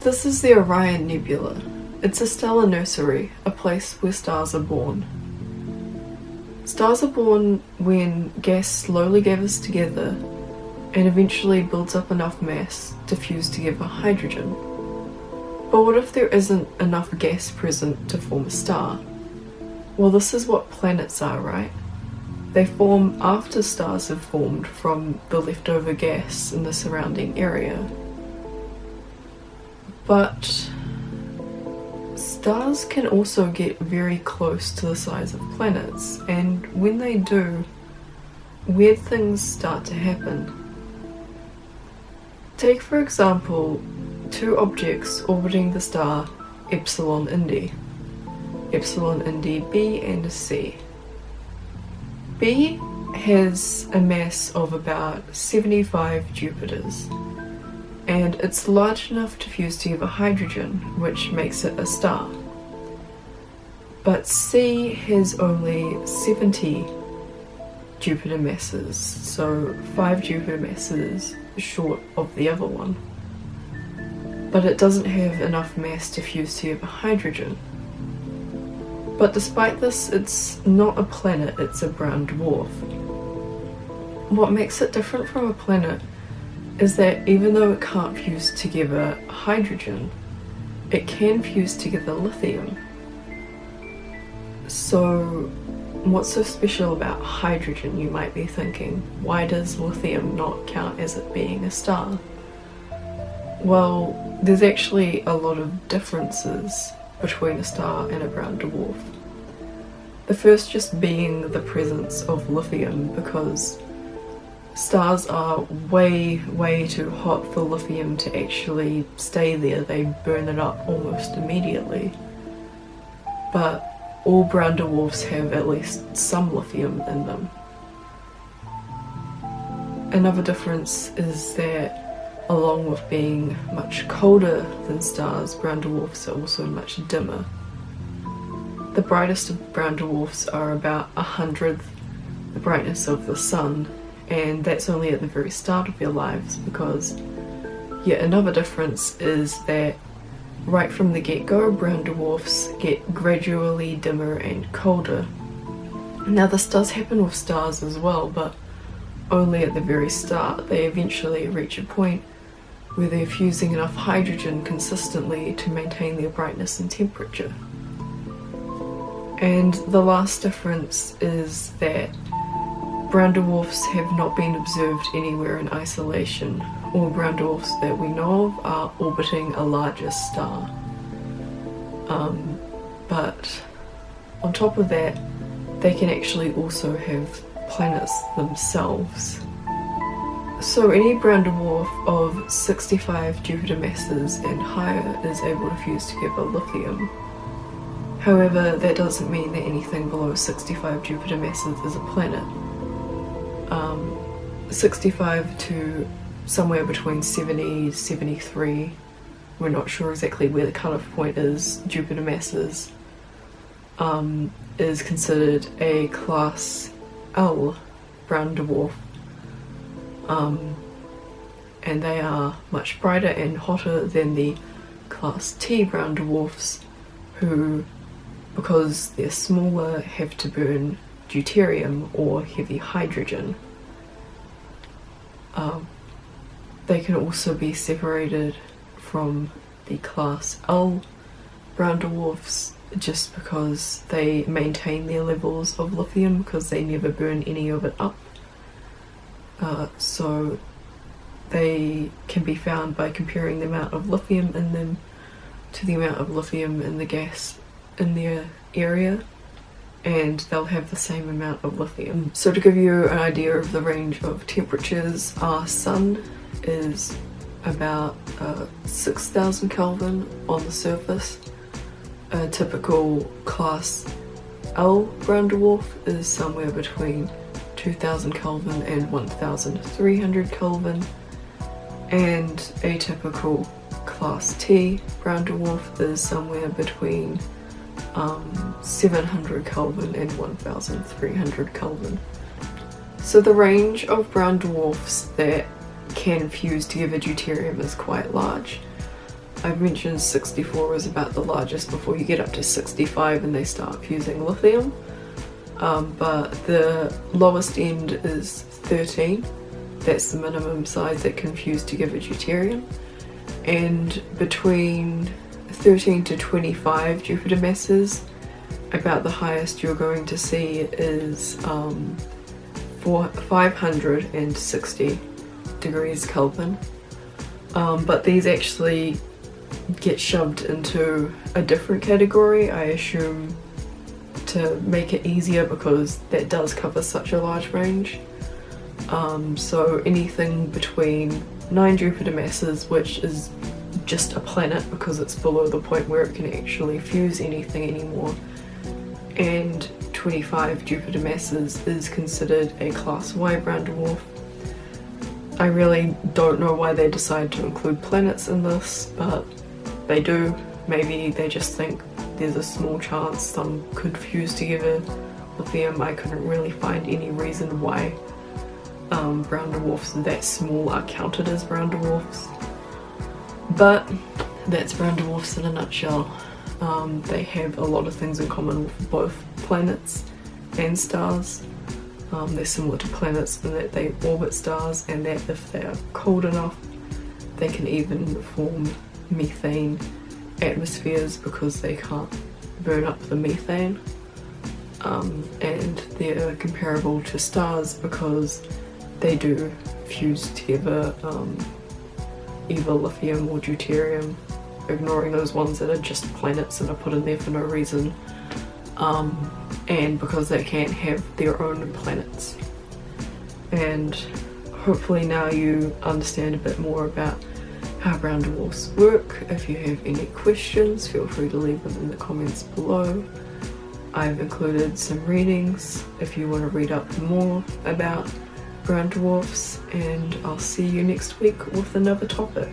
This is the Orion Nebula. It's a stellar nursery, a place where stars are born. Stars are born when gas slowly gathers together and eventually builds up enough mass to fuse together hydrogen. But what if there isn't enough gas present to form a star? Well, this is what planets are, right? They form after stars have formed from the leftover gas in the surrounding area. But stars can also get very close to the size of planets, and when they do, weird things start to happen. Take for example, two objects orbiting the star Epsilon Indi B and C. B has a mass of about 75 Jupiters, and it's large enough to fuse together hydrogen, which makes it a star. But C has only 70 Jupiter masses, so 5 Jupiter masses short of the other one. But it doesn't have enough mass to fuse together hydrogen. But despite this, it's not a planet, it's a brown dwarf. What makes it different from a planet is that even though it can't fuse together hydrogen, it can fuse together lithium. So what's so special about hydrogen, you might be thinking? Why does lithium not count as it being a star? Well, there's actually a lot of differences between a star and a brown dwarf. The first just being the presence of lithium, because stars are way too hot for lithium to actually stay there. They burn it up almost immediately. But all brown dwarfs have at least some lithium in them. Another difference is that along with being much colder than stars, brown dwarfs are also much dimmer. The brightest of brown dwarfs are about 100th the brightness of the sun, and that's only at the very start of their lives, because yet another difference is that right from the get-go, brown dwarfs get gradually dimmer and colder. Now this does happen with stars as well, but only at the very start. They eventually reach a point where they're fusing enough hydrogen consistently to maintain their brightness and temperature. And the last difference is that brown dwarfs have not been observed anywhere in isolation. All brown dwarfs that we know of are orbiting a larger star. But on top of that, they can actually also have planets themselves. So any brown dwarf of 65 Jupiter masses and higher is able to fuse together lithium. However, that doesn't mean that anything below 65 Jupiter masses is a planet. 65 to somewhere between 70, 73, we're not sure exactly where the cutoff point is, Jupiter masses, is considered a class L brown dwarf. And they are much brighter and hotter than the class T brown dwarfs, who, because they're smaller, have to burn deuterium or heavy hydrogen. They can also be separated from the class L brown dwarfs just because they maintain their levels of lithium, because they never burn any of it up. So they can be found by comparing the amount of lithium in them to the amount of lithium in the gas in their area, and they'll have the same amount of lithium. So to give you an idea of the range of temperatures, our sun is about 6,000 Kelvin on the surface. A typical class L brown dwarf is somewhere between 2000 Kelvin and 1300 Kelvin, and a typical class T brown dwarf is somewhere between 700 Kelvin and 1300 Kelvin. So the range of brown dwarfs that can fuse together deuterium is quite large. I've mentioned 64 is about the largest before you get up to 65 and they start fusing lithium. But the lowest end is 13. That's the minimum size that can fuse to give a deuterium. And between 13 to 25 Jupiter masses, about the highest you're going to see is 560 degrees Kelvin. But these actually get shoved into a different category, I assume, to make it easier, because that does cover such a large range. So anything between 9 Jupiter masses, which is just a planet because it's below the point where it can actually fuse anything anymore, and 25 Jupiter masses is considered a Class Y brown dwarf. I really don't know why they decide to include planets in this, but they do. Maybe they just think there's a small chance some could fuse together lithium. I couldn't really find any reason why brown dwarfs that small are counted as brown dwarfs. But that's brown dwarfs in a nutshell. They have a lot of things in common with both planets and stars. They're similar to planets in that they orbit stars, and that if they are cold enough, they can even form methane atmospheres because they can't burn up the methane. And they're comparable to stars because they do fuse together either lithium or deuterium, ignoring those ones that are just planets and are put in there for no reason, and because they can't have their own planets. And hopefully now you understand a bit more about how brown dwarfs work. If you have any questions, feel free to leave them in the comments below. I've included some readings if you want to read up more about brown dwarfs, and I'll see you next week with another topic.